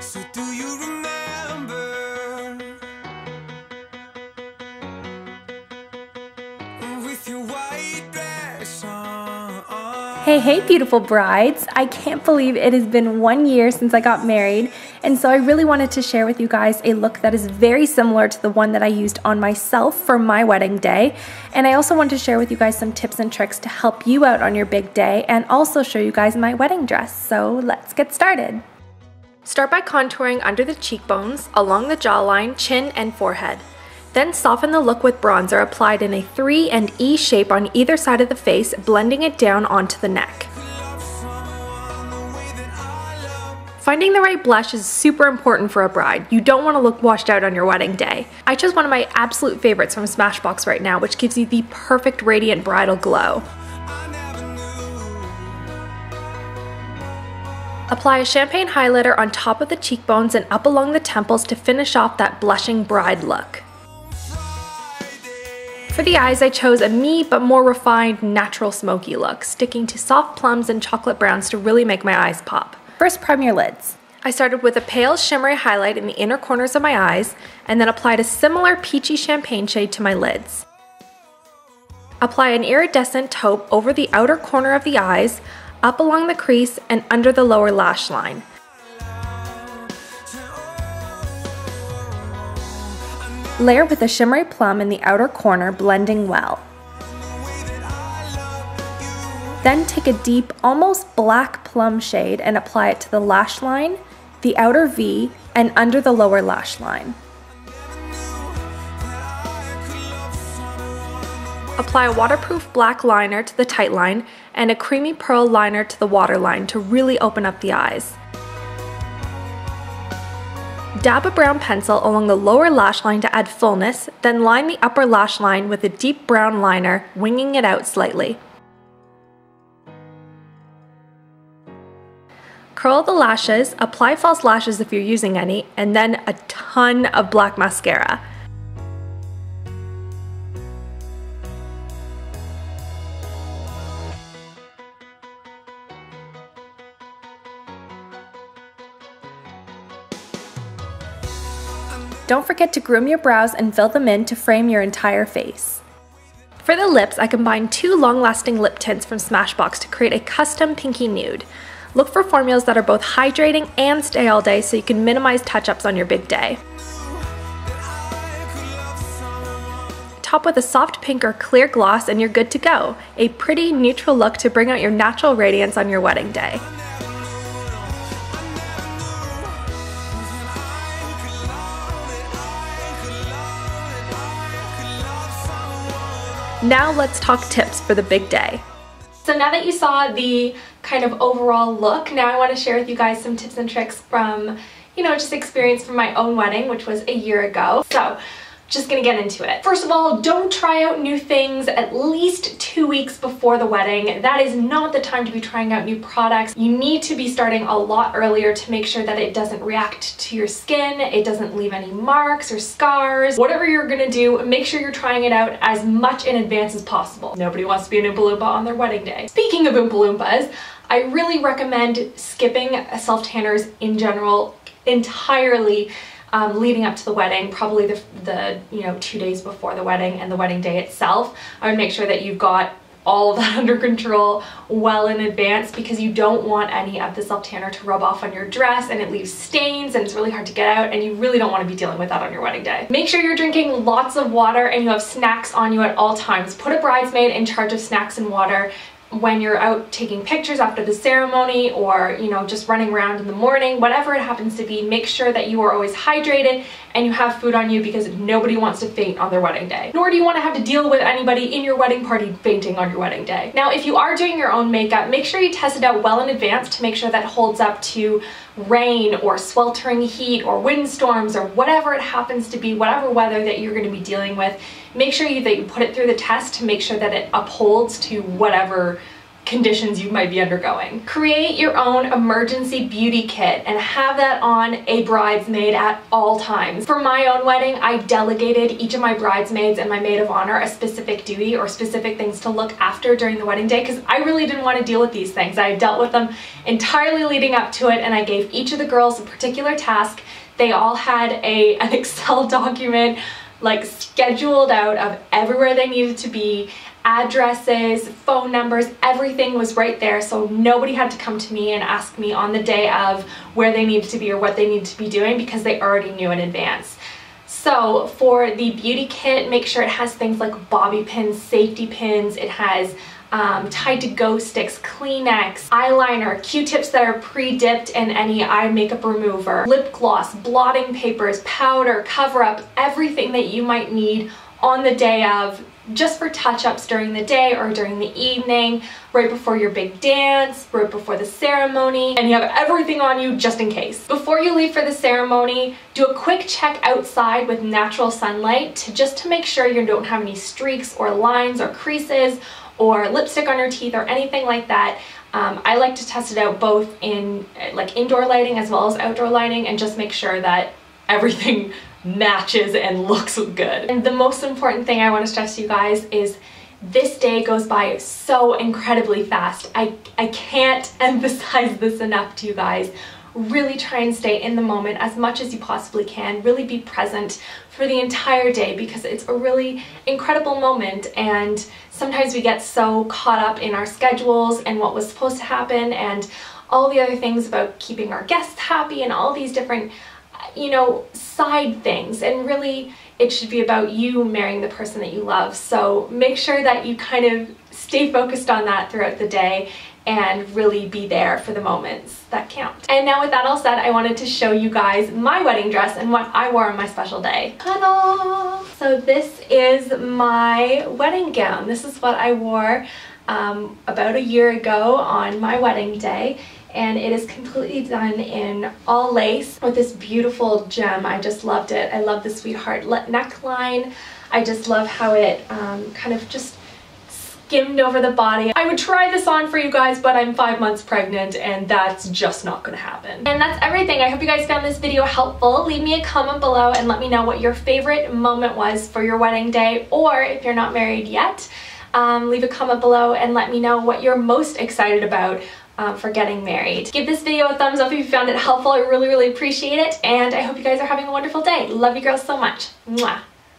So do you remember with your white dress on? Hey beautiful brides, I can't believe it has been 1 year since I got married, and so I really wanted to share with you guys a look that is very similar to the one that I used on myself for my wedding day. And I also want to share with you guys some tips and tricks to help you out on your big day and also show you guys my wedding dress. So let's get started. Start by contouring under the cheekbones, along the jawline, chin, and forehead. Then soften the look with bronzer applied in a 3 and E shape on either side of the face, blending it down onto the neck. Finding the right blush is super important for a bride. You don't want to look washed out on your wedding day. I chose one of my absolute favorites from Smashbox right now, which gives you the perfect radiant bridal glow. Apply a champagne highlighter on top of the cheekbones and up along the temples to finish off that blushing bride look. For the eyes, I chose a me but more refined natural smoky look, sticking to soft plums and chocolate browns to really make my eyes pop. First, prime your lids. I started with a pale shimmery highlight in the inner corners of my eyes and then applied a similar peachy champagne shade to my lids. Apply an iridescent taupe over the outer corner of the eyes, up along the crease and under the lower lash line. Layer with a shimmery plum in the outer corner, blending well. Then take a deep, almost black plum shade and apply it to the lash line, the outer V, and under the lower lash line. Apply a waterproof black liner to the tight line and a creamy pearl liner to the waterline to really open up the eyes. Dab a brown pencil along the lower lash line to add fullness, then line the upper lash line with a deep brown liner, winging it out slightly. Curl the lashes, apply false lashes if you're using any, and then a ton of black mascara. Don't forget to groom your brows and fill them in to frame your entire face. For the lips, I combined 2 long-lasting lip tints from Smashbox to create a custom pinky nude. Look for formulas that are both hydrating and stay all day so you can minimize touch-ups on your big day. Top with a soft pink or clear gloss and you're good to go. A pretty neutral look to bring out your natural radiance on your wedding day. Now let's talk tips for the big day. So now that you saw the kind of overall look, now I want to share with you guys some tips and tricks from, just experience from my own wedding, which was a year ago. So just gonna get into it. First of all, don't try out new things at least 2 weeks before the wedding. That is not the time to be trying out new products. You need to be starting a lot earlier to make sure that it doesn't react to your skin, it doesn't leave any marks or scars. Whatever you're gonna do, make sure you're trying it out as much in advance as possible. Nobody wants to be an Oompa Loompa on their wedding day. Speaking of Oompa Loompas, I really recommend skipping self-tanners in general entirely leading up to the wedding, probably the 2 days before the wedding and the wedding day itself. I would make sure that you've got all of that under control well in advance because you don't want any of the self-tanner to rub off on your dress and it leaves stains and it's really hard to get out and you really don't want to be dealing with that on your wedding day. Make sure you're drinking lots of water and you have snacks on you at all times. Put a bridesmaid in charge of snacks and water when you're out taking pictures after the ceremony or just running around in the morning, whatever it happens to be. Make sure that you are always hydrated and you have food on you because nobody wants to faint on their wedding day. Nor do you want to have to deal with anybody in your wedding party fainting on your wedding day. Now, if you are doing your own makeup, make sure you test it out well in advance to make sure that holds up to rain or sweltering heat or windstorms or whatever it happens to be, whatever weather that you're going to be dealing with. Make sure that you put it through the test to make sure that it upholds to whatever conditions you might be undergoing. Create your own emergency beauty kit and have that on a bridesmaid at all times. For my own wedding, I delegated each of my bridesmaids and my maid of honor a specific duty or specific things to look after during the wedding day, because I really didn't want to deal with these things. I dealt with them entirely leading up to it, and I gave each of the girls a particular task. They all had an Excel document like scheduled out of everywhere they needed to be, addresses, phone numbers, everything was right there, so nobody had to come to me and ask me on the day of where they needed to be or what they needed to be doing, because they already knew in advance. So for the beauty kit, make sure it has things like bobby pins, safety pins, it has tied to go sticks, Kleenex, eyeliner, Q-tips that are pre-dipped in any eye makeup remover, lip gloss, blotting papers, powder, cover-up, everything that you might need on the day of, just for touch-ups during the day or during the evening, right before your big dance, right before the ceremony, and you have everything on you just in case. Before you leave for the ceremony, do a quick check outside with natural sunlight just to make sure you don't have any streaks or lines or creases or lipstick on your teeth or anything like that. I like to test it out both in like indoor lighting as well as outdoor lighting, and just make sure that everything matches and looks good. And the most important thing I want to stress to you guys is this day goes by so incredibly fast. I can't emphasize this enough to you guys. Really try and stay in the moment as much as you possibly can. Really be present for the entire day, because it's a really incredible moment, and sometimes we get so caught up in our schedules and what was supposed to happen and all the other things about keeping our guests happy and all these different, you know, side things, and really it should be about you marrying the person that you love. So make sure that you kind of stay focused on that throughout the day and really be there for the moments that count. And now with that all said, I wanted to show you guys my wedding dress and what I wore on my special day. Ta-da! So this is my wedding gown. This is what I wore about a year ago on my wedding day, and it is completely done in all lace with this beautiful gem. I just loved it. I love the sweetheart neckline. I just love how it kind of just skimmed over the body. I would try this on for you guys, but I'm 5 months pregnant and that's just not gonna happen. And that's everything. I hope you guys found this video helpful. Leave me a comment below and let me know what your favorite moment was for your wedding day, or if you're not married yet, leave a comment below and let me know what you're most excited about for getting married. Give this video a thumbs up if you found it helpful. I really, really appreciate it, and I hope you guys are having a wonderful day. Love you girls so much. Mwah.